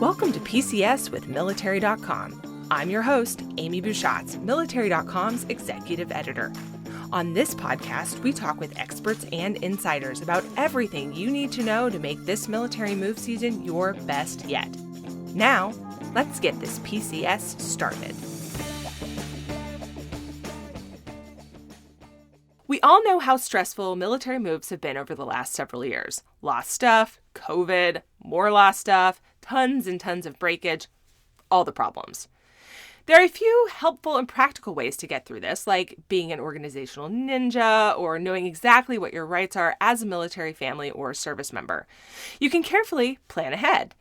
Welcome to PCS with Military.com. I'm your host, Amy Bouchatz, Military.com's executive editor. On this podcast, we talk with experts and insiders about everything you need to know to make this military move season your best yet. Now, let's get this PCS started. We all know how stressful military moves have been over the last several years. Lost stuff, COVID, more lost stuff, tons and tons of breakage, all the problems. There are a few helpful and practical ways to get through this, like being an organizational ninja or knowing exactly what your rights are as a military family or service member. You can carefully plan ahead.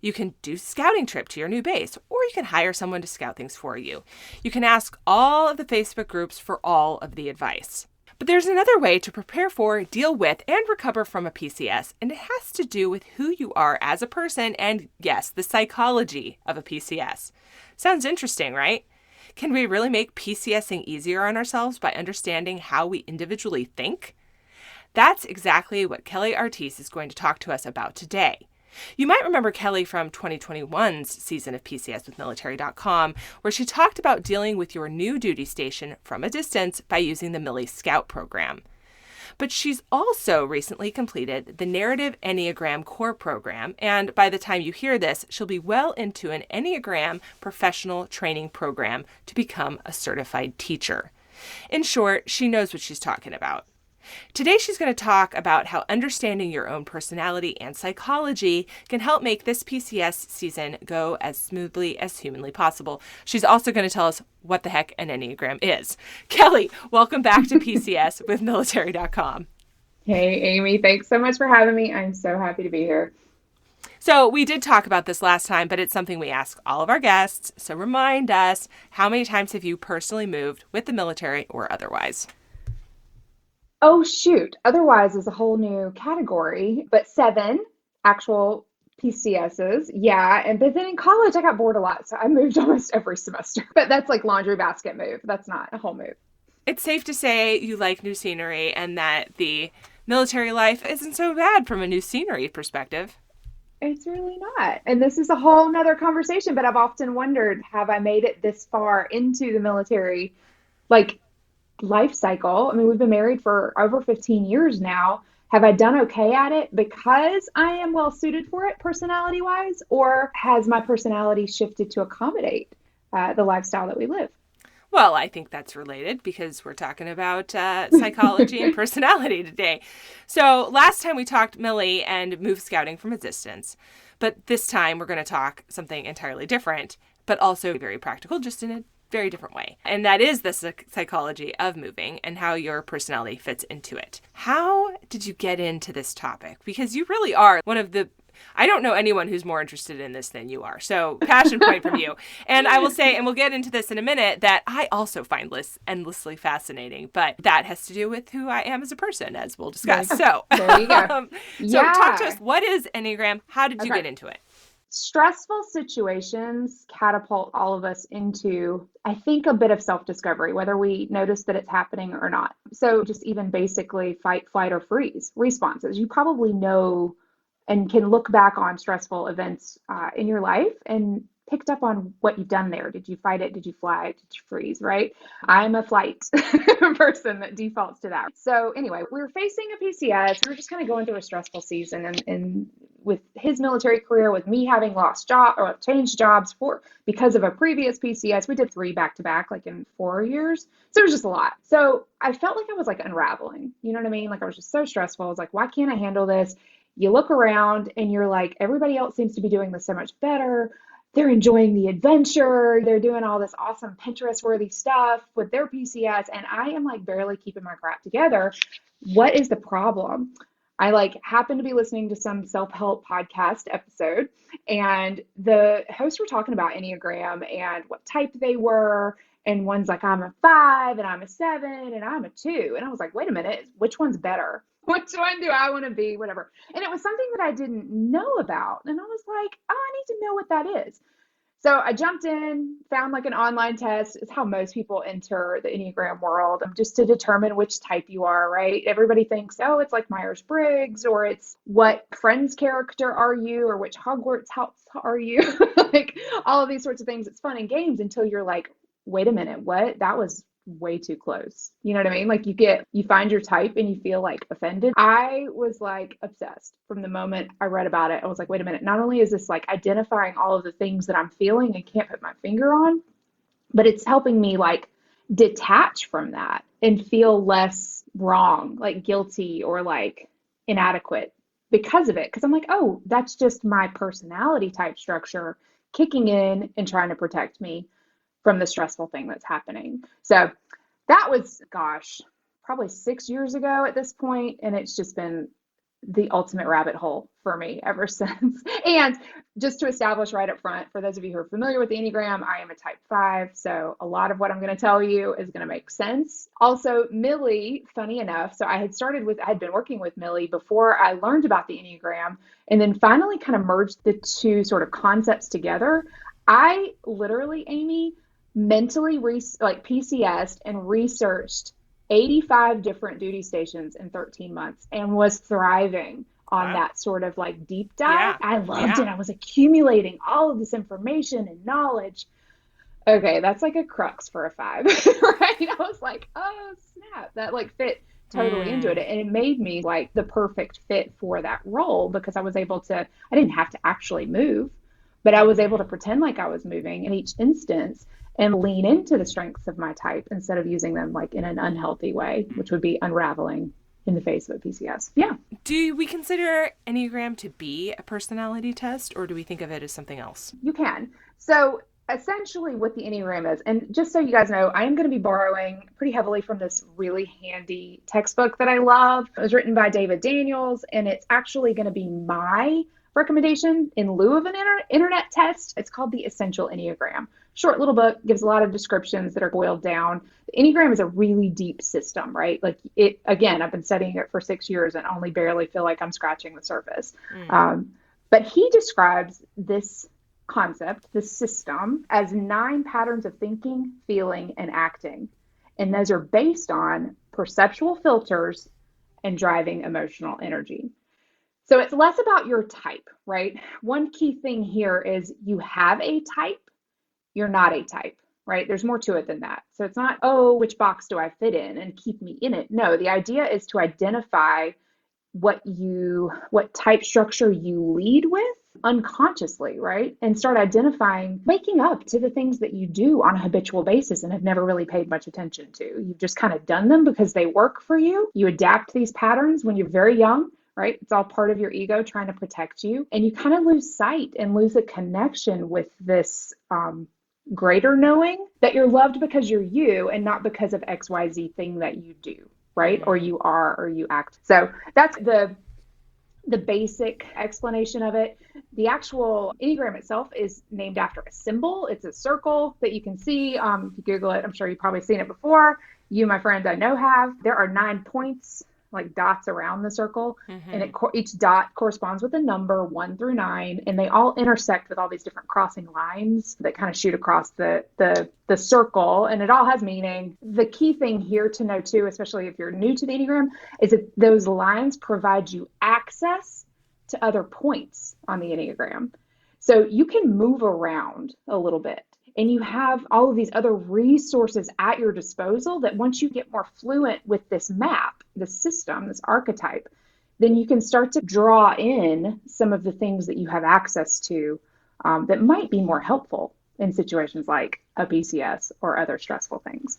You can do a scouting trip to your new base, or you can hire someone to scout things for you. You can ask all of the Facebook groups for all of the advice. But there's another way to prepare for, deal with, and recover from a PCS, and it has to do with who you are as a person and, yes, the psychology of a PCS. Sounds interesting, right? Can we really make PCSing easier on ourselves by understanding how we individually think? That's exactly what Kellie Artis is going to talk to us about today. You might remember Kellie from 2021's season of PCS with Military.com, where she talked about dealing with your new duty station from a distance by using the Millie Scout program. But she's also recently completed the Narrative Enneagram Core program, and by the time you hear this, she'll be well into an Enneagram professional training program to become a certified teacher. In short, she knows what she's talking about. Today, she's going to talk about how understanding your own personality and psychology can help make this PCS season go as smoothly as humanly possible. She's also going to tell us what the heck an Enneagram is. Kellie, welcome back to PCS with Military.com. Hey, Amy, thanks so much for having me. I'm so happy to be here. So we did talk about this last time, but it's something we ask all of our guests. So remind us, how many times have you personally moved with the military or otherwise? Oh, shoot. Otherwise is a whole new category, but 7 actual PCSs. Yeah. But then in college, I got bored a lot. So I moved almost every semester. But that's like laundry basket move. That's not a whole move. It's safe to say you like new scenery and that the military life isn't so bad from a new scenery perspective. It's really not. And this is a whole nother conversation, but I've often wondered, have I made it this far into the military, life cycle? I mean, we've been married for over 15 years now. Have I done okay at it because I am well suited for it personality wise, or has my personality shifted to accommodate the lifestyle that we live? Well, I think that's related because we're talking about psychology and personality today. So last time we talked Millie and move scouting from a distance, but this time we're going to talk something entirely different, but also very practical, just in a very different way. And that is the psychology of moving and how your personality fits into it. How did you get into this topic? Because you really are one of the, I don't know anyone who's more interested in this than you are. So passion point from you. And I will say, and we'll get into this in a minute, that I also find this endlessly fascinating, but that has to do with who I am as a person, as we'll discuss. So there you go. So talk to us. What is Enneagram? How did you get into it? Stressful situations catapult all of us into, I think, a bit of self-discovery, whether we notice that it's happening or not. So just even basically fight, flight, or freeze responses. You probably know and can look back on stressful events in your life and picked up on what you've done there. Did you fight it? Did you fly? Did you freeze? Right? I'm a flight person that defaults to that. So anyway, we were facing a PCS. We were just kind of going through a stressful season, and with his military career, with me having lost job or changed jobs because of a previous PCS, we did 3 back-to-back, like in 4 years. So it was just a lot. So I felt like I was like unraveling. You know what I mean? Like I was just so stressful. I was like, why can't I handle this? You look around and you're like, everybody else seems to be doing this so much better. They're enjoying the adventure. They're doing all this awesome Pinterest-worthy stuff with their PCS. And I am like barely keeping my crap together. What is the problem? I happened to be listening to some self-help podcast episode, and the hosts were talking about Enneagram and what type they were. And one's like, I'm a 5 and I'm a 7 and I'm a 2. And I was like, wait a minute, which one's better? Which one do I want to be? Whatever. And it was something that I didn't know about. And I was like, oh, I need to know what that is. So I jumped in, found like an online test. It's how most people enter the Enneagram world, just to determine which type you are, right? Everybody thinks, oh, it's like Myers-Briggs, or it's what Friends character are you, or which Hogwarts house are you? Like all of these sorts of things. It's fun and games until you're like, wait a minute, what? That was way too close. You know what I mean? Like you find your type and you feel like offended. I was like obsessed from the moment I read about it. I was like, wait a minute, not only is this like identifying all of the things that I'm feeling and can't put my finger on, but it's helping me like detach from that and feel less wrong, like guilty or like inadequate because of it. Because I'm like, oh, that's just my personality type structure kicking in and trying to protect me from the stressful thing that's happening. So that was, gosh, probably 6 years ago at this point, and it's just been the ultimate rabbit hole for me ever since. And just to establish right up front, for those of you who are familiar with the Enneagram, I am a type 5, so a lot of what I'm going to tell you is going to make sense. Also, Millie, funny enough, so I had been working with Millie before I learned about the Enneagram, and then finally kind of merged the two sort of concepts together. I literally, Amy, mentally PCSed and researched 85 different duty stations in 13 months and was thriving on that sort of like deep dive. Yeah. I loved it. I was accumulating all of this information and knowledge. Okay, that's like a crux for a 5, right? I was like, oh snap, that like fit totally into it. And it made me like the perfect fit for that role because I didn't have to actually move, but I was able to pretend like I was moving in each instance and lean into the strengths of my type instead of using them like in an unhealthy way, which would be unraveling in the face of a PCS. Yeah. Do we consider Enneagram to be a personality test, or do we think of it as something else? You can. So essentially what the Enneagram is, and just so you guys know, I am going to be borrowing pretty heavily from this really handy textbook that I love. It was written by David Daniels, and it's actually going to be my recommendation in lieu of an internet test. It's called the Essential Enneagram. Short little book, gives a lot of descriptions that are boiled down. The Enneagram is a really deep system, right? Like it, again, I've been studying it for 6 years and only barely feel like I'm scratching the surface. But he describes this concept, this system, as 9 patterns of thinking, feeling, and acting. And those are based on perceptual filters and driving emotional energy. So it's less about your type, right? One key thing here is you have a type, you're not a type, right? There's more to it than that. So it's not, oh, which box do I fit in and keep me in it? No, the idea is to identify what type structure you lead with unconsciously, right? And start identifying, waking up to the things that you do on a habitual basis and have never really paid much attention to. You've just kind of done them because they work for you. You adapt these patterns when you're very young, right? It's all part of your ego trying to protect you. And you kind of lose sight and lose a connection with this greater knowing that you're loved because you're you and not because of XYZ thing that you do, right? Or you are, or you act. So that's the basic explanation of it. The actual Enneagram itself is named after a symbol. It's a circle that you can see. If you Google it, I'm sure you've probably seen it before. You, my friends, I know have. There are 9 points, like dots around the circle, and each dot corresponds with a number 1 through 9, and they all intersect with all these different crossing lines that kind of shoot across the circle, and it all has meaning. The key thing here to know too, especially if you're new to the Enneagram, is that those lines provide you access to other points on the Enneagram. So you can move around a little bit. And you have all of these other resources at your disposal that once you get more fluent with this map, this system, this archetype, then you can start to draw in some of the things that you have access to that might be more helpful in situations like a PCS or other stressful things.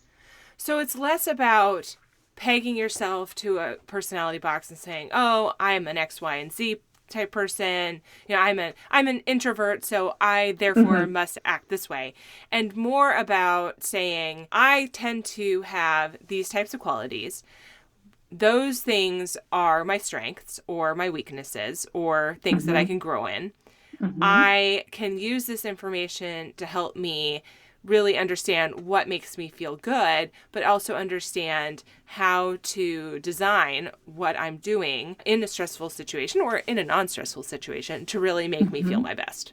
So it's less about pegging yourself to a personality box and saying, oh, I'm an X, Y, and Z type person, I'm an introvert, so I therefore must act this way, and more about saying I tend to have these types of qualities. Those things are my strengths or my weaknesses or things that I can grow in. I can use this information to help me really understand what makes me feel good, but also understand how to design what I'm doing in a stressful situation or in a non-stressful situation to really make me feel my best.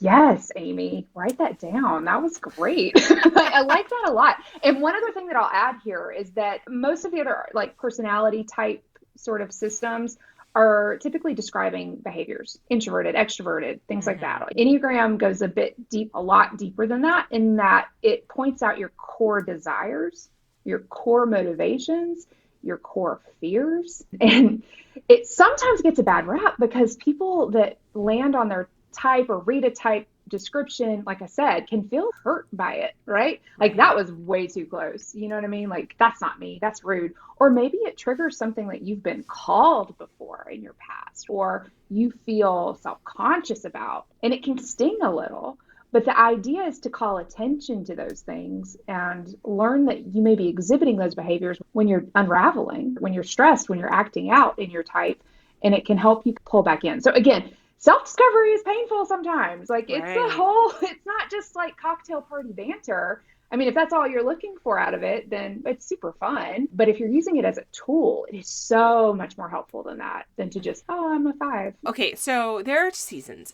Yes, Amy, write that down. That was great. I like that a lot. And one other thing that I'll add here is that most of the other like personality type sort of systems are typically describing behaviors, introverted, extroverted, things like that. Enneagram goes a lot deeper than that, in that it points out your core desires, your core motivations, your core fears. And it sometimes gets a bad rap because people that land on their type or read a type description, like I said, can feel hurt by it, right? Like that was way too close. You know what I mean? Like that's not me. That's rude. Or maybe it triggers something that you've been called before in your past, or you feel self-conscious about, and it can sting a little. But the idea is to call attention to those things and learn that you may be exhibiting those behaviors when you're unraveling, when you're stressed, when you're acting out in your type, and it can help you pull back in. So again, self-discovery is painful sometimes. Like it's not just like cocktail party banter. I mean, if that's all you're looking for out of it, then it's super fun. But if you're using it as a tool, it is so much more helpful than that, than to just, oh, I'm a 5. Okay, so there are seasons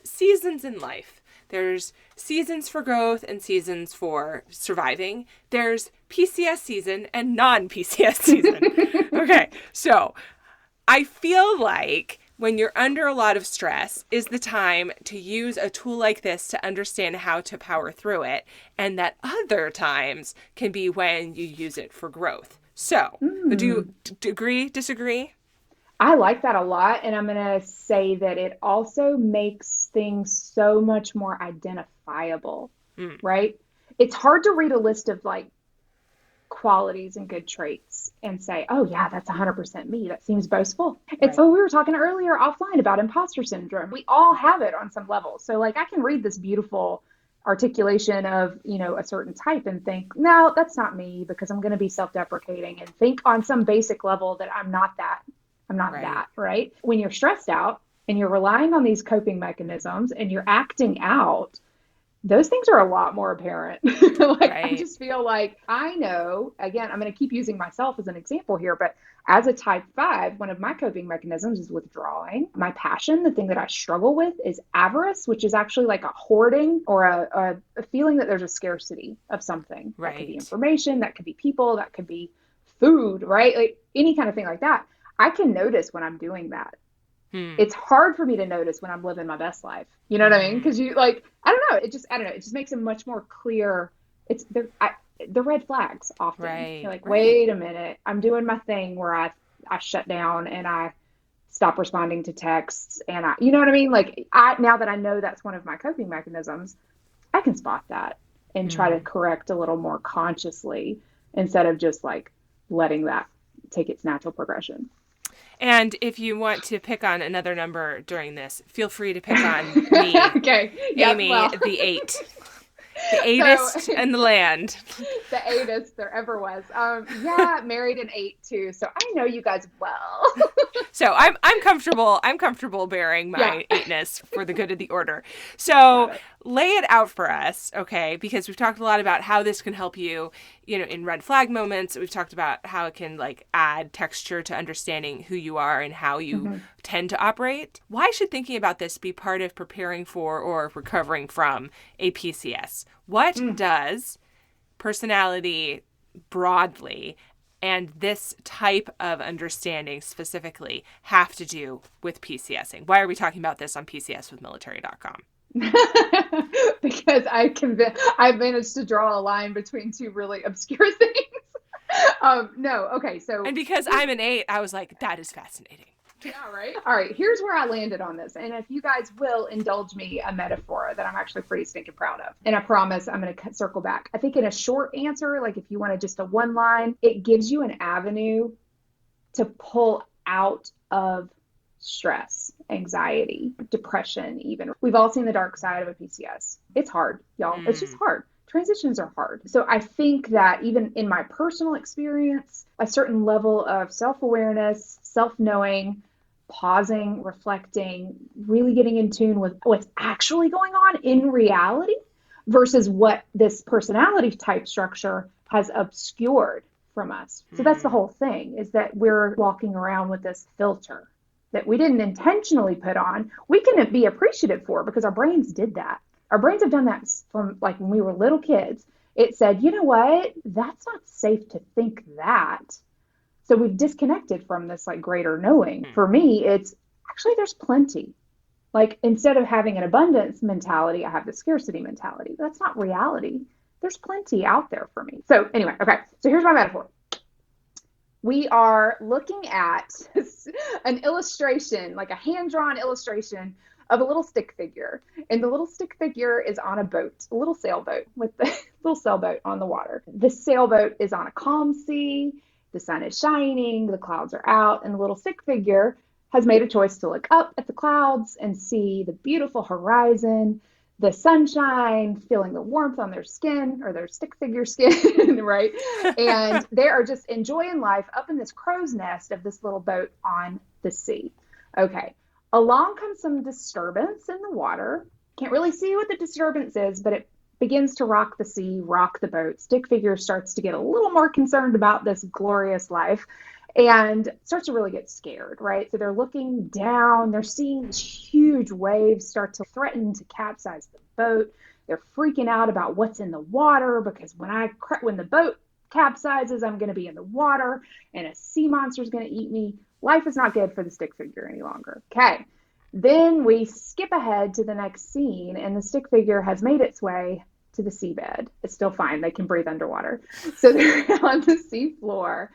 in life. There's seasons for growth and seasons for surviving. There's PCS season and non-PCS season. Okay, so I feel like when you're under a lot of stress is the time to use a tool like this to understand how to power through it, and that other times can be when you use it for growth. So, do you agree, disagree? I like that a lot. And I'm going to say that it also makes things so much more identifiable, right? It's hard to read a list of like qualities and good traits and say, oh yeah, that's 100% me. That seems boastful. It's, we were talking earlier offline about imposter syndrome. We all have it on some level. So like I can read this beautiful articulation of, you know, a certain type and think, no, that's not me, because I'm going to be self-deprecating and think on some basic level that I'm not that. I'm not that, right? When you're stressed out and you're relying on these coping mechanisms and you're acting out, those things are a lot more apparent. I just feel like I know, again, I'm going to keep using myself as an example here, but as a type 5, one of my coping mechanisms is withdrawing. My passion, the thing that I struggle with, is avarice, which is actually like a hoarding or a feeling that there's a scarcity of something. That could be information, that could be people, that could be food, right? Like any kind of thing like that. I can notice when I'm doing that. It's hard for me to notice when I'm living my best life. You know what I mean? Because you like, I don't know. It just makes it much more clear. It's the red flags often. You're like, wait a minute. I'm doing my thing where I shut down and I stop responding to texts, and you know what I mean? Like now that I know that's one of my coping mechanisms, I can spot that and try to correct a little more consciously instead of just like letting that take its natural progression. And if you want to pick on another number during this, feel free to pick on me, Amy, the 8. The 8est in the land. The 8est there ever was. Married an 8 too. So I know you guys well. So I'm comfortable. I'm comfortable bearing my 8ness for the good of the order. So lay it out for us, okay? Because we've talked a lot about how this can help you, you know, in red flag moments. We've talked about how it can like add texture to understanding who you are and how you tend to operate. Why should thinking about this be part of preparing for or recovering from a PCS? What does personality broadly and this type of understanding specifically have to do with PCSing? Why are we talking about this on PCS with Military.com? Because I've managed to draw a line between two really obscure things. And because I'm an 8, I was like, that is fascinating. Yeah, right. All right, here's where I landed on this. And if you guys will indulge me a metaphor that I'm actually pretty stinking proud of. And I promise I'm going to circle back. I think in a short answer, like if you wanted just a one line, it gives you an avenue to pull out of stress, anxiety, depression even. We've all seen the dark side of a PCS. It's hard, y'all. It's just hard. Transitions are hard. So I think that even in my personal experience, a certain level of self-awareness, self-knowing, pausing, reflecting, really getting in tune with what's actually going on in reality versus what this personality type structure has obscured from us. So that's the whole thing, is that we're walking around with this filter that we didn't intentionally put on. We can be appreciative for because our brains did that. Our brains have done that from like when we were little kids. It said, you know what? That's not safe to think that. So we've disconnected from this like greater knowing. For me, it's actually there's plenty. Like instead of having an abundance mentality, I have the scarcity mentality. That's not reality. There's plenty out there for me. So anyway, okay. So here's my metaphor. We are looking at an illustration, like a hand-drawn illustration of a little stick figure. And the little stick figure is on a boat, a little sailboat with the little sailboat on the water. The sailboat is on a calm sea. The sun is shining, the clouds are out, and the little stick figure has made a choice to look up at the clouds and see the beautiful horizon, the sunshine, feeling the warmth on their skin or their stick figure skin, right? And they are just enjoying life up in this crow's nest of this little boat on the sea. Okay. Along comes some disturbance in the water. Can't really see what the disturbance is, but it begins to rock the sea, rock the boat. Stick figure starts to get a little more concerned about this glorious life and starts to really get scared, right? So they're looking down, they're seeing these huge waves start to threaten to capsize the boat. They're freaking out about what's in the water because when the boat capsizes, I'm going to be in the water and a sea monster is going to eat me. Life is not good for the stick figure any longer. Okay. Then we skip ahead to the next scene, and the stick figure has made its way to the seabed. It's still fine. They can breathe underwater. So they're on the seafloor.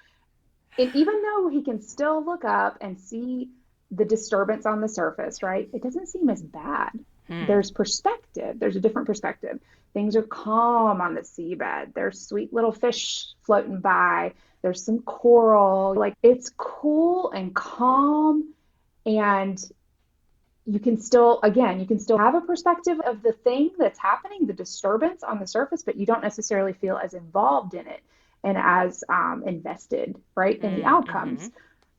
And even though he can still look up and see the disturbance on the surface, right, it doesn't seem as bad. There's perspective. There's a different perspective. Things are calm on the seabed. There's sweet little fish floating by. There's some coral. Like, it's cool and calm, and you can still have a perspective of the thing that's happening, the disturbance on the surface, but you don't necessarily feel as involved in it and as invested, right, in the outcomes.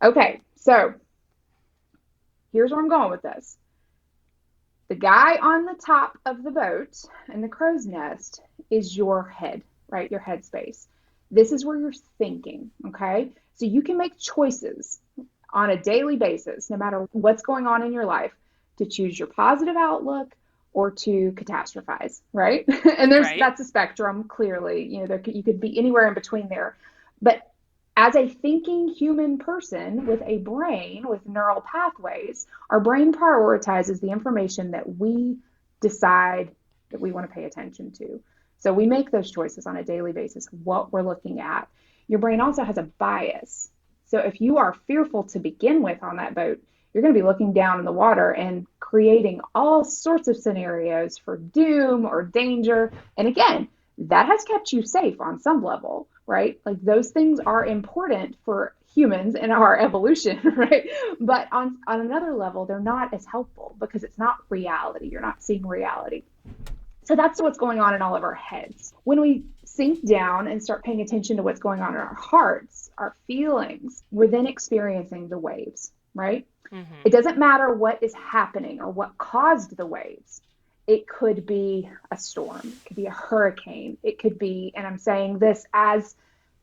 Okay, so here's where I'm going with this. The guy on the top of the boat in the crow's nest is your head, right, your head space. This is where you're thinking, okay? So you can make choices on a daily basis, no matter what's going on in your life, to choose your positive outlook or to catastrophize, right? And that's a spectrum, clearly. You know, you could be anywhere in between there. But as a thinking human person with a brain, with neural pathways, our brain prioritizes the information that we decide that we want to pay attention to. So we make those choices on a daily basis, what we're looking at. Your brain also has a bias. So if you are fearful to begin with on that boat, you're going to be looking down in the water and creating all sorts of scenarios for doom or danger. And again, that has kept you safe on some level, right? Like those things are important for humans in our evolution, right? But on another level, they're not as helpful because it's not reality. You're not seeing reality. So that's what's going on in all of our heads. When we sink down and start paying attention to what's going on in our hearts, our feelings, we're then experiencing the waves, right? It doesn't matter what is happening or what caused the waves. It could be a storm, it could be a hurricane, it could be, and I'm saying this as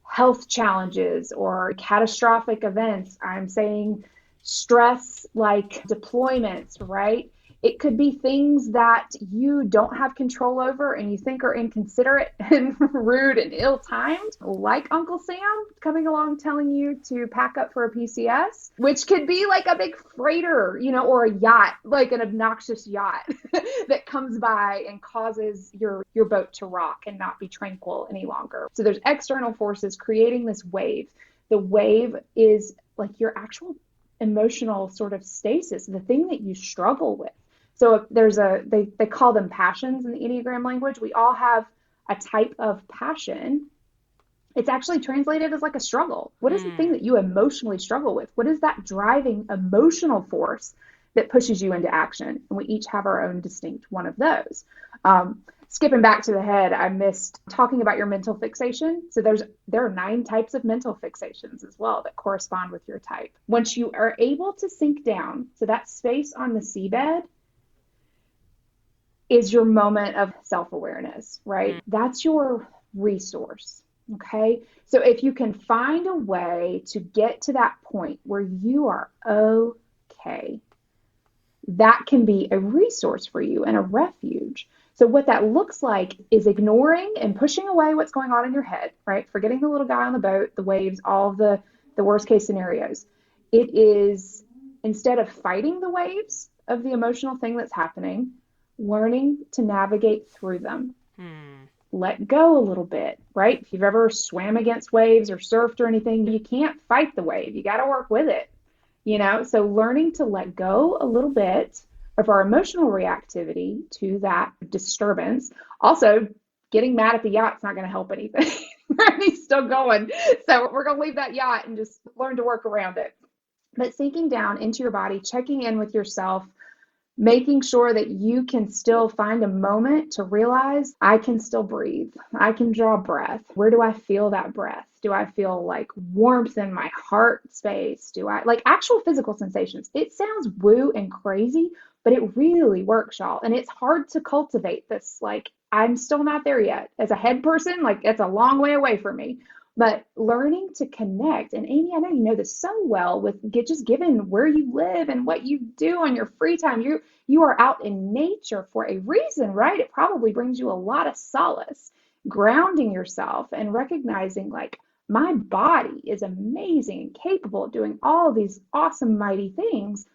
health challenges or catastrophic events. I'm saying stress like deployments, right? It could be things that you don't have control over and you think are inconsiderate and rude and ill-timed, like Uncle Sam coming along telling you to pack up for a PCS, which could be like a big freighter, you know, or a yacht, like an obnoxious yacht that comes by and causes your boat to rock and not be tranquil any longer. So there's external forces creating this wave. The wave is like your actual emotional sort of stasis, the thing that you struggle with. So there's they call them passions in the Enneagram language. We all have a type of passion. It's actually translated as like a struggle. What is the thing that you emotionally struggle with? What is that driving emotional force that pushes you into action? And we each have our own distinct one of those. Skipping back to the head, I missed talking about your mental fixation. So there are 9 types of mental fixations as well that correspond with your type. Once you are able to sink down, so that space on the seabed is your moment of self-awareness, right? That's your resource, okay? So if you can find a way to get to that point where you are okay, that can be a resource for you and a refuge. So what that looks like is ignoring and pushing away what's going on in your head, right? Forgetting the little guy on the boat, the waves, all of the worst case scenarios. It is, instead of fighting the waves of the emotional thing that's happening, learning to navigate through them. Let go a little bit, right? If you've ever swam against waves or surfed or anything, you can't fight the wave. You got to work with it, So learning to let go a little bit of our emotional reactivity to that disturbance. Also, getting mad at the yacht's not going to help anything. He's still going. So we're going to leave that yacht and just learn to work around it. But sinking down into your body, checking in with yourself, making sure that you can still find a moment to realize I can still breathe. I can draw breath. Where do I feel that breath? Do I feel like warmth in my heart space? Do I like actual physical sensations? It sounds woo and crazy, but it really works, y'all. And it's hard to cultivate this. Like, I'm still not there yet. As a head person, like, it's a long way away from me. But learning to connect, and Amy, I know you know this so well with just given where you live and what you do on your free time. You are out in nature for a reason, right? It probably brings you a lot of solace, grounding yourself and recognizing like my body is amazing and capable of doing all these awesome, mighty things.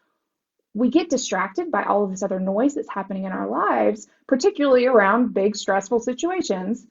We get distracted by all of this other noise that's happening in our lives, particularly around big, stressful situations,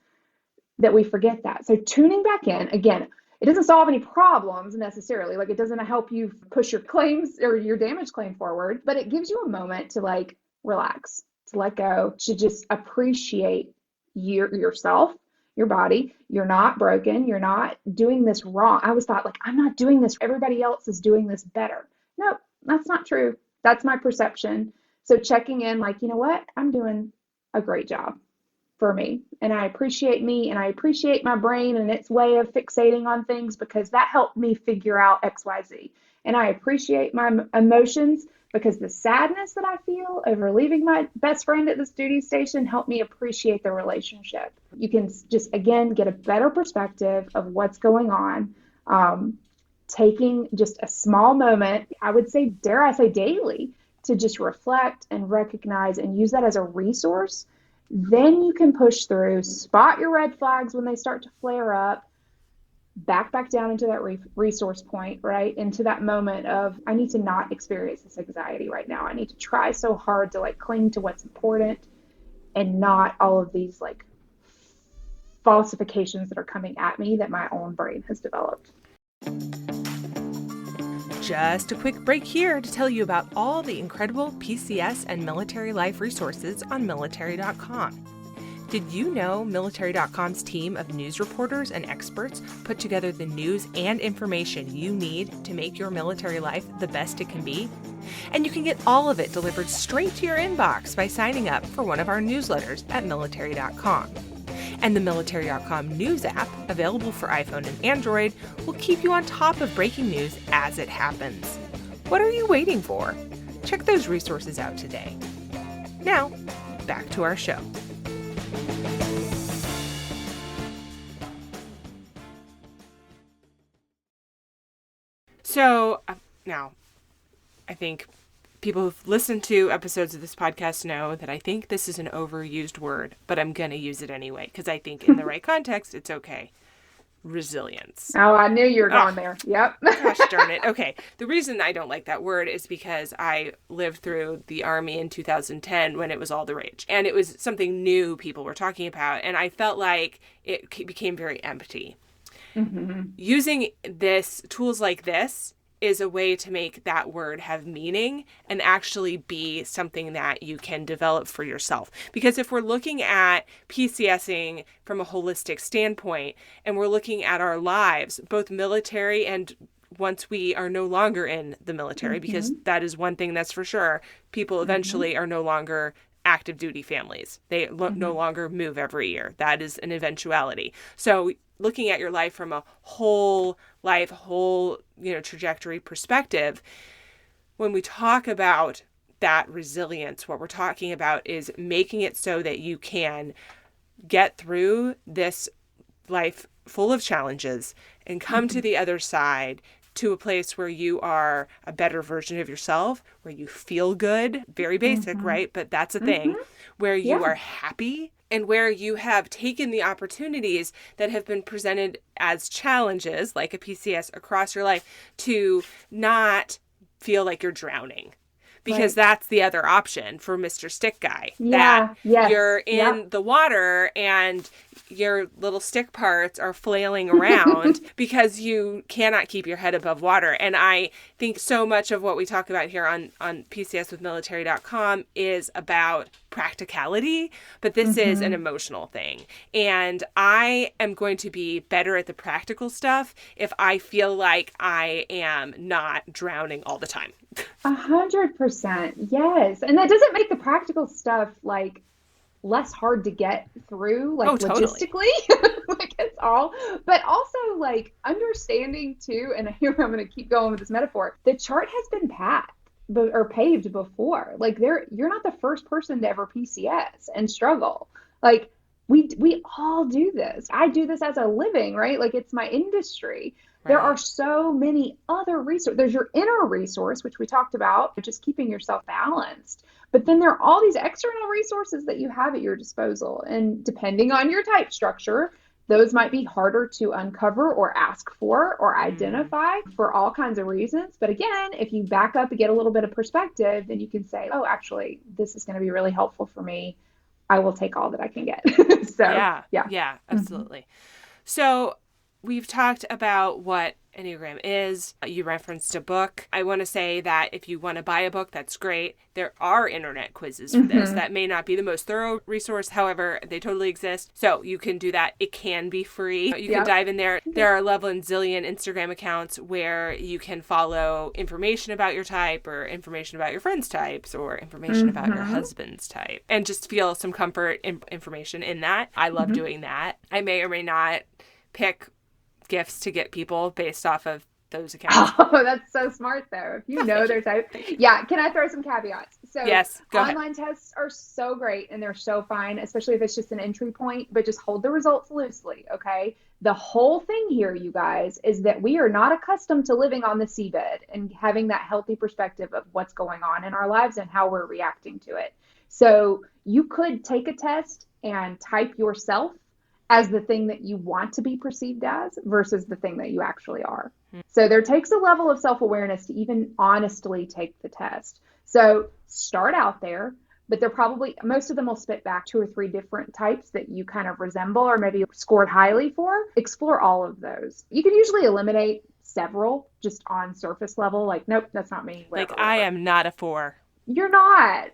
that we forget that. So tuning back in, again, it doesn't solve any problems necessarily. Like, it doesn't help you push your claims or your damage claim forward, but it gives you a moment to like relax, to let go, to just appreciate yourself, your body. You're not broken. You're not doing this wrong. I always thought like, I'm not doing this. Everybody else is doing this better. No, that's not true. That's my perception. So checking in like, you know what? I'm doing a great job for me. And I appreciate me, and I appreciate my brain and its way of fixating on things because that helped me figure out XYZ. And I appreciate my emotions because the sadness that I feel over leaving my best friend at this duty station helped me appreciate the relationship. You can just, again, get a better perspective of what's going on. Taking just a small moment, I would say, dare I say daily, to just reflect and recognize and use that as a resource. Then you can push through, spot your red flags when they start to flare up, back down into that resource point, right? Into that moment of, I need to not experience this anxiety right now. I need to try so hard to like cling to what's important and not all of these like falsifications that are coming at me that my own brain has developed. Just a quick break here to tell you about all the incredible PCS and military life resources on Military.com. Did you know Military.com's team of news reporters and experts put together the news and information you need to make your military life the best it can be? And you can get all of it delivered straight to your inbox by signing up for one of our newsletters at Military.com. And the Military.com news app, available for iPhone and Android, will keep you on top of breaking news as it happens. What are you waiting for? Check those resources out today. Now, back to our show. So, now, I think people who've listened to episodes of this podcast know that I think this is an overused word, but I'm going to use it anyway because I think in the right context, it's okay. Resilience. Oh, I knew you were going there. Yep. Gosh darn it. Okay. The reason I don't like that word is because I lived through the Army in 2010 when it was all the rage. And it was something new people were talking about. And I felt like it became very empty. Mm-hmm. Using tools like this is a way to make that word have meaning and actually be something that you can develop for yourself. Because if we're looking at PCSing from a holistic standpoint, and we're looking at our lives, both military and once we are no longer in the military, because that is one thing that's for sure, people eventually are no longer active duty families. They no longer move every year. That is an eventuality. So looking at your life from a whole trajectory perspective, when we talk about that resilience, what we're talking about is making it so that you can get through this life full of challenges and come to the other side to a place where you are a better version of yourself, where you feel good, very basic, right? But that's a thing, where you are happy and where you have taken the opportunities that have been presented as challenges, like a PCS, across your life to not feel like you're drowning. Because that's the other option for Mr. Stick Guy. That you're in the water and your little stick parts are flailing around because you cannot keep your head above water. And I think so much of what we talk about here on PCS with Military.com is about practicality, but this is an emotional thing. And I am going to be better at the practical stuff if I feel like I am not drowning all the time. 100%. Yes. And that doesn't make the practical stuff like less hard to get through, like logistically, like it's all, but also like understanding too. And here I'm going to keep going with this metaphor. The chart has been paved before. Like you're not the first person to ever PCS and struggle. Like we all do this. I do this as a living, right? Like it's my industry. There are so many other resources. There's your inner resource, which we talked about, just keeping yourself balanced. But then there are all these external resources that you have at your disposal. And depending on your type structure, those might be harder to uncover or ask for or identify for all kinds of reasons. But again, if you back up and get a little bit of perspective, then you can say, oh, actually, this is going to be really helpful for me. I will take all that I can get. Yeah, absolutely. So we've talked about what Enneagram is. You referenced a book. I want to say that if you want to buy a book, that's great. There are internet quizzes for this. That may not be the most thorough resource. However, they totally exist. So you can do that. It can be free. You can dive in there. There are a level and zillion Instagram accounts where you can follow information about your type or information about your friend's types or information about your husband's type and just feel some comfort in information in that. I love doing that. I may or may not pick gifts to get people based off of those accounts. Oh, that's so smart though. If you know their type. Yeah. Can I throw some caveats? So yes, go ahead. Online tests are so great and they're so fine, especially if it's just an entry point, but just hold the results loosely. Okay. The whole thing here, you guys, is that we are not accustomed to living on the seabed and having that healthy perspective of what's going on in our lives and how we're reacting to it. So you could take a test and type yourself as the thing that you want to be perceived as versus the thing that you actually are. So there takes a level of self-awareness to even honestly take the test. So start out there, but they're probably, most of them will spit back 2 or 3 different types that you kind of resemble or maybe scored highly for. Explore all of those. You can usually eliminate several just on surface level, like, nope, that's not me. Whatever. I am not a 4. You're not.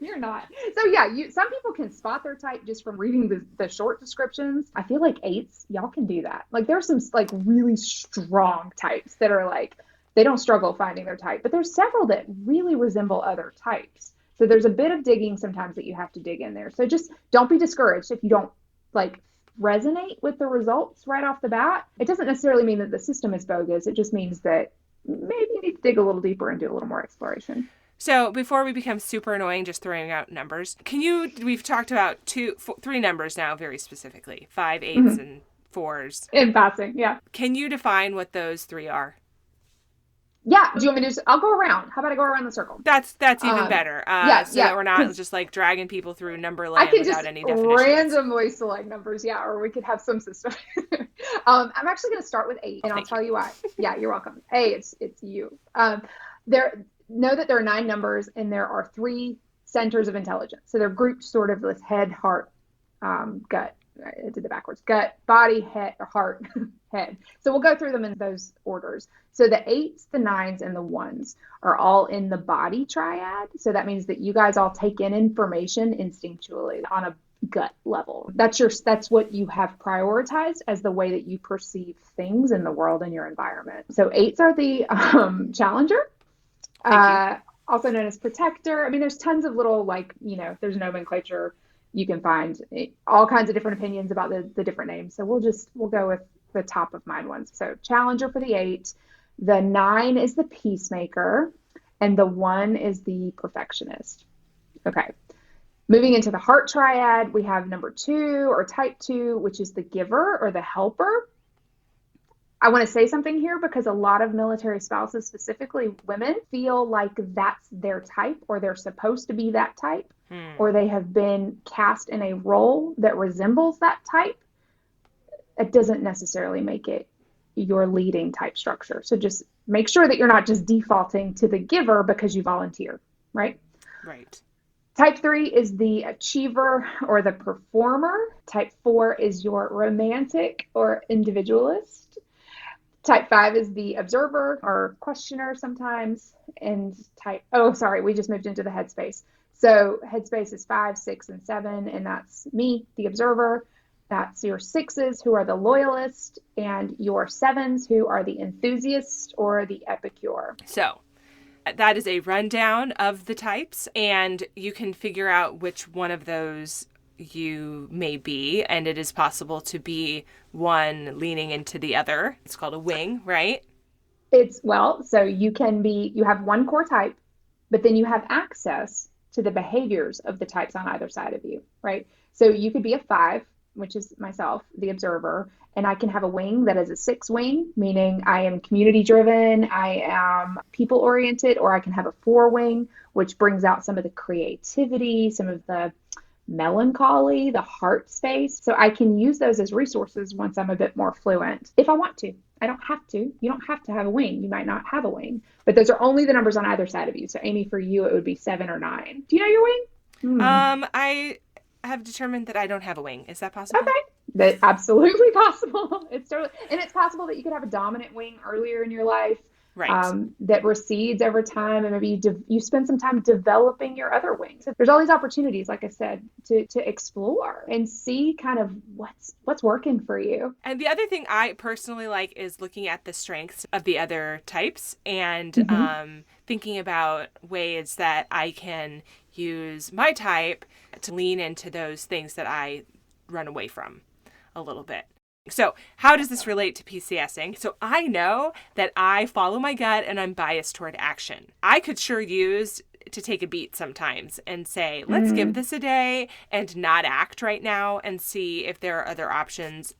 You're not. So yeah, some people can spot their type just from reading the short descriptions. I feel like 8s, y'all can do that. Like there's some like really strong types that are like, they don't struggle finding their type, but there's several that really resemble other types. So there's a bit of digging sometimes that you have to dig in there. So just don't be discouraged if you don't like resonate with the results right off the bat. It doesn't necessarily mean that the system is bogus. It just means that maybe you need to dig a little deeper and do a little more exploration. So before we become super annoying just throwing out numbers, we've talked about 3 numbers now very specifically, 5, 8s, and 4s. In passing, yeah. Can you define what those 3 are? Yeah. Do you want me to I'll go around. How about I go around the circle? That's even bebetter. That we're not just like dragging people through number land without any definitions. Randomly select numbers. Yeah. Or we could have some system. I'm actually going to start with 8 and I'll tell you why. Yeah, you're welcome. It's you. Know that there are 9 numbers and there are 3 centers of intelligence. So they're grouped sort of with head, heart, gut. I did the backwards. Gut, body, head, heart, head. So we'll go through them in those orders. So the 8s, the 9s, and the 1s are all in the body triad. So that means that you guys all take in information instinctually on a gut level. That's what you have prioritized as the way that you perceive things in the world and your environment. So 8s are the challenger. Also known as protector. I mean, there's tons of little, like, there's nomenclature. You can find all kinds of different opinions about the different names. So we'll go with the top of mind ones. So challenger for the 8, the 9 is the peacemaker, and the 1 is the perfectionist. Okay. Moving into the heart triad, we have number 2 or type 2, which is the giver or the helper. I want to say something here because a lot of military spouses, specifically women, feel like that's their type or they're supposed to be that type, or they have been cast in a role that resembles that type. It doesn't necessarily make it your leading type structure. So just make sure that you're not just defaulting to the giver because you volunteer, right? Right. Type 3 is the achiever or the performer. Type 4 is your romantic or individualist. Type 5 is the observer or questioner sometimes. And we just moved into the headspace. So headspace is 5, 6, and 7, and that's me, the observer. That's your 6s who are the loyalist, and your 7s who are the enthusiast or the epicure. So that is a rundown of the types, and you can figure out which one of those you may be, and it is possible to be one leaning into the other. It's called a wing, right? So you have one core type, but then you have access to the behaviors of the types on either side of you, right? So you could be a 5, which is myself, the observer, and I can have a wing that is a 6 wing, meaning I am community driven, I am people oriented, or I can have a 4 wing, which brings out some of the creativity, some of the melancholy, the heart space. So I can use those as resources once I'm a bit more fluent, if I want to. I don't have to. You don't have to have a wing. You might not have a wing, but those are only the numbers on either side of you. So Amy, for you, it would be 7 or 9. Do you know your wing? I have determined that I don't have a wing. Is that possible? Okay. That's absolutely possible. It's possible that you could have a dominant wing earlier in your life, right? That recedes over time, and maybe you spend some time developing your other wings. There's all these opportunities, like I said, to explore and see kind of what's working for you. And the other thing I personally like is looking at the strengths of the other types and thinking about ways that I can use my type to lean into those things that I run away from a little bit. So how does this relate to PCSing? So I know that I follow my gut and I'm biased toward action. I could sure use to take a beat sometimes and say, let's give this a day and not act right now and see if there are other options.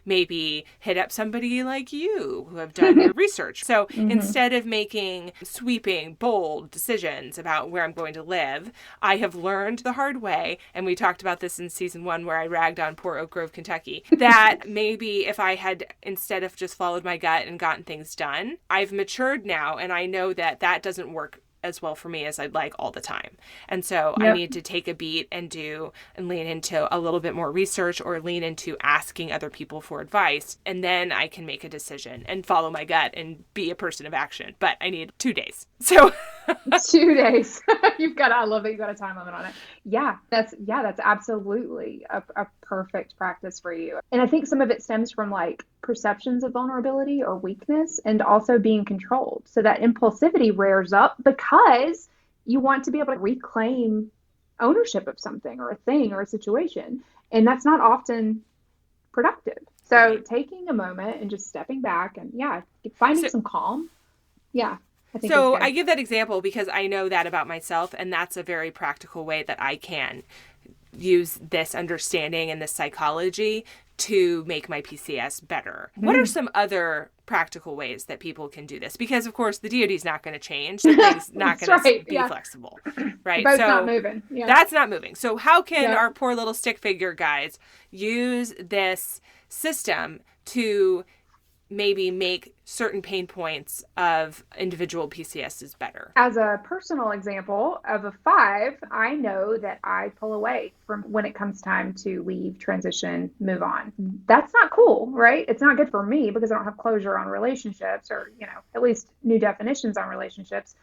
Maybe hit up somebody like you who have done your research. So instead of making sweeping, bold decisions about where I'm going to live, I have learned the hard way, and we talked about this in season 1 where I ragged on poor Oak Grove, Kentucky, that maybe if I had, instead of just followed my gut and gotten things done, I've matured now and I know that that doesn't work as well for me as I'd like all the time. And so I need to take a beat and lean into a little bit more research or lean into asking other people for advice. And then I can make a decision and follow my gut and be a person of action. But I need 2 days. So 2 days. I love that you've got a time limit on it. Yeah, that's absolutely a perfect practice for you. And I think some of it stems from like perceptions of vulnerability or weakness and also being controlled. So that impulsivity rears up because you want to be able to reclaim ownership of something or a thing or a situation. And that's not often productive. So taking a moment and just stepping back and finding some calm. Yeah. I give that example because I know that about myself, and that's a very practical way that I can use this understanding and this psychology to make my PCS better. What are some other practical ways that people can do this? Because, of course, the DoD is not going to change. The thing's not going to be flexible, right? The boat's not moving. Yeah. That's not moving. So how can our poor little stick figure guys use this system to maybe make certain pain points of individual PCSs better? As a personal example of a 5, I know that I pull away from when it comes time to leave, transition, move on. That's not cool, right? It's not good for me because I don't have closure on relationships or, at least new definitions on relationships.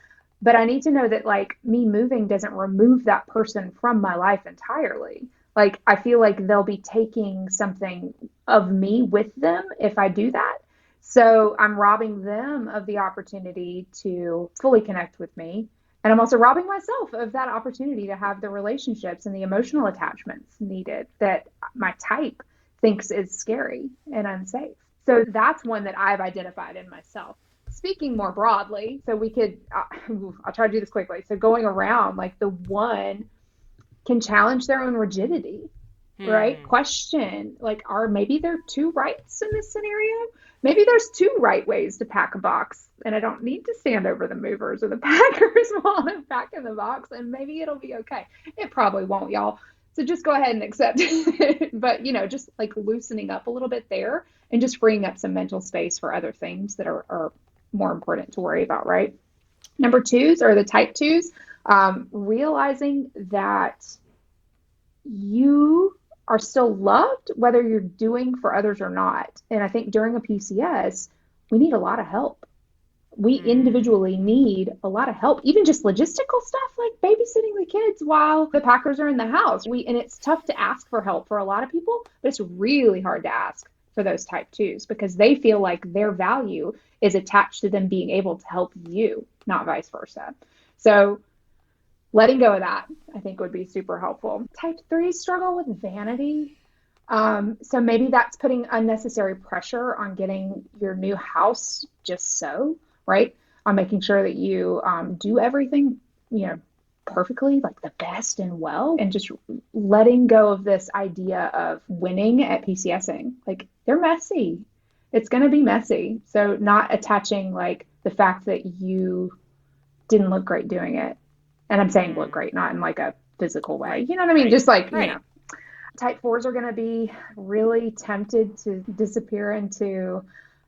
But I need to know that like me moving doesn't remove that person from my life entirely. Like I feel like they'll be taking something of me with them if I do that. So I'm robbing them of the opportunity to fully connect with me. And I'm also robbing myself of that opportunity to have the relationships and the emotional attachments needed that my type thinks is scary and unsafe. So that's one that I've identified in myself. Speaking more broadly, so we could, I'll try to do this quickly. So going around, like the 1 can challenge their own rigidity. right? Question, like, maybe there are two rights in this scenario? Maybe there's two right ways to pack a box, and I don't need to stand over the movers or the packers while I'm packing the box, and maybe it'll be okay. It probably won't, y'all. So just go ahead and accept it. But, just like loosening up a little bit there and just freeing up some mental space for other things that are more important to worry about, right? Number twos are the type twos, realizing that you are still loved, whether you're doing for others or not. And I think during a PCS, we need a lot of help. We individually need a lot of help, even just logistical stuff like babysitting the kids while the packers are in the house. And it's tough to ask for help for a lot of people, but it's really hard to ask for those type twos because they feel like their value is attached to them being able to help you, not vice versa. So letting go of that, I think, would be super helpful. Type threes struggle with vanity. So maybe that's putting unnecessary pressure on getting your new house just so, right? On making sure that you do everything, perfectly, like the best and well, and just letting go of this idea of winning at PCSing. Like, they're messy. It's going to be messy. So not attaching like the fact that you didn't look great doing it. And I'm saying look great, not in like a physical way. Right. You know what I mean? Right. Just like, right. Type fours are going to be really tempted to disappear into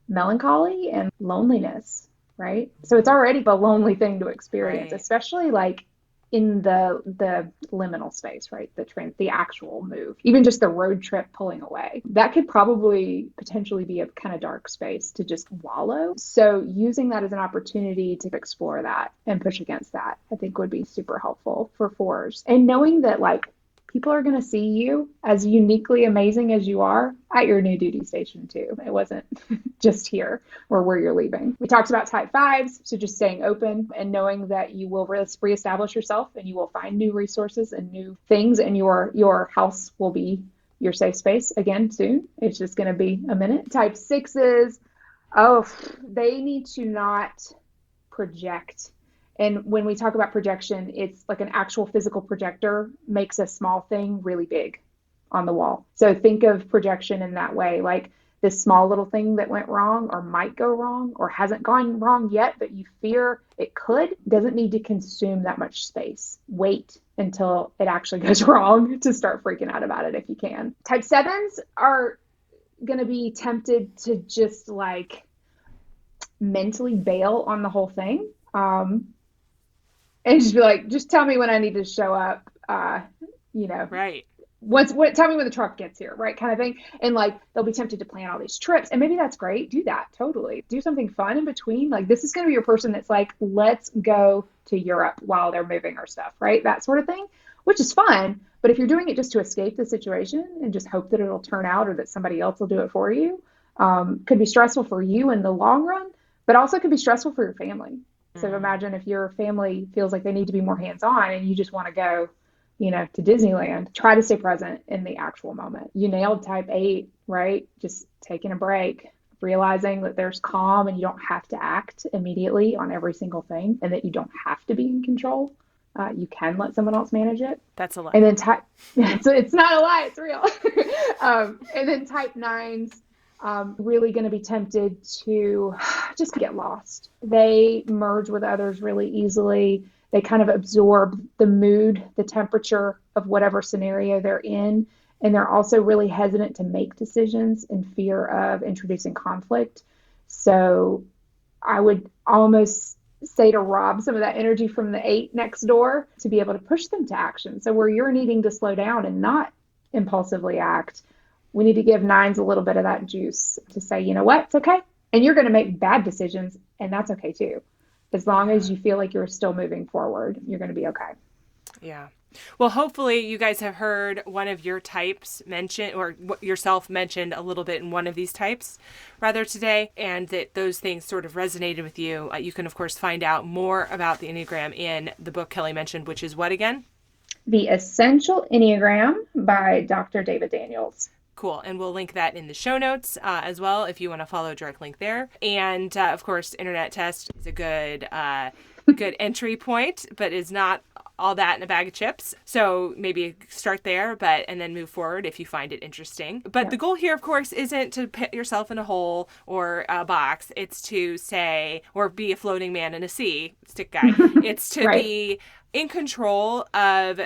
melancholy and loneliness, right? So it's already a lonely thing to experience, right. especially like in the liminal space, right? The actual move, even just the road trip pulling away. That could probably potentially be a kind of dark space to just wallow. So using that as an opportunity to explore that and push against that, I think would be super helpful for fours. And knowing that like people are going to see you as uniquely amazing as you are at your new duty station too. It wasn't just here or where you're leaving. We talked about type fives, so just staying open and knowing that you will reestablish yourself and you will find new resources and new things, and your house will be your safe space again soon. It's just going to be a minute. Type sixes, they need to not project. And when we talk about projection, it's like an actual physical projector makes a small thing really big on the wall. So think of projection in that way, like this small little thing that went wrong or might go wrong or hasn't gone wrong yet, but you fear it could, doesn't need to consume that much space. Wait until it actually goes wrong to start freaking out about it if you can. Type sevens are going to be tempted to just like mentally bail on the whole thing. And just be like, just tell me when I need to show up, Right. Tell me when the truck gets here, right? Kind of thing. And like, they'll be tempted to plan all these trips. And maybe that's great. Do that. Totally. Do something fun in between. Like, this is going to be your person that's like, let's go to Europe while they're moving our stuff, right? That sort of thing, which is fun. But if you're doing it just to escape the situation and just hope that it'll turn out or that somebody else will do it for you, could be stressful for you in the long run, but also could be stressful for your family. So imagine if your family feels like they need to be more hands-on and you just want to go, to Disneyland. Try to stay present in the actual moment. You nailed type 8, right? Just taking a break, realizing that there's calm and you don't have to act immediately on every single thing and that you don't have to be in control. You can let someone else manage it. That's a lie. And then so it's not a lie, it's real. And then type 9s, really going to be tempted to just get lost. They merge with others really easily. They kind of absorb the mood, the temperature of whatever scenario they're in. And they're also really hesitant to make decisions in fear of introducing conflict. So I would almost say to rob some of that energy from the 8 next door to be able to push them to action. So where you're needing to slow down and not impulsively act, we need to give 9s a little bit of that juice to say, you know what, it's okay. And you're going to make bad decisions, and that's okay too. As long as you feel like you're still moving forward, you're going to be okay. Yeah. Well, hopefully you guys have heard one of your types mentioned, or yourself mentioned a little bit in one of these types rather today, and that those things sort of resonated with you. You can, of course, find out more about the Enneagram in the book Kellie mentioned, which is what again? The Essential Enneagram by Dr. David Daniels. Cool. And we'll link that in the show notes as well if you want to follow a direct link there. And of course, internet test is a good entry point, but is not all that in a bag of chips. So maybe start there, and then move forward if you find it interesting. But the goal here, of course, isn't to put yourself in a hole or a box. It's to say, or be a floating man in a sea, stick guy. It's to be in control of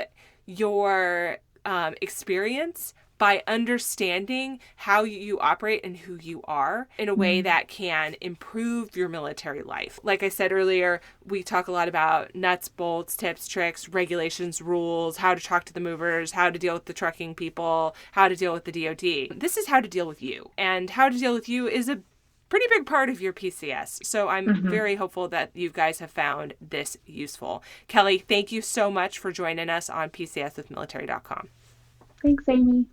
your experience by understanding how you operate and who you are in a way that can improve your military life. Like I said earlier, we talk a lot about nuts, bolts, tips, tricks, regulations, rules, how to talk to the movers, how to deal with the trucking people, how to deal with the DOD. This is how to deal with you. And how to deal with you is a pretty big part of your PCS. So I'm very hopeful that you guys have found this useful. Kellie, thank you so much for joining us on PCS with Military.com. Thanks, Amy.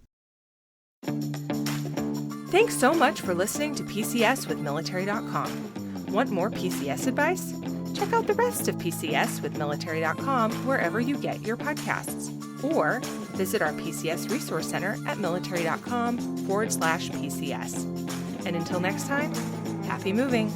Thanks so much for listening to PCS with Military.com. Want more PCS advice? Check out the rest of PCS with Military.com wherever you get your podcasts. Or visit our PCS Resource Center at Military.com/PCS. And until next time, happy moving.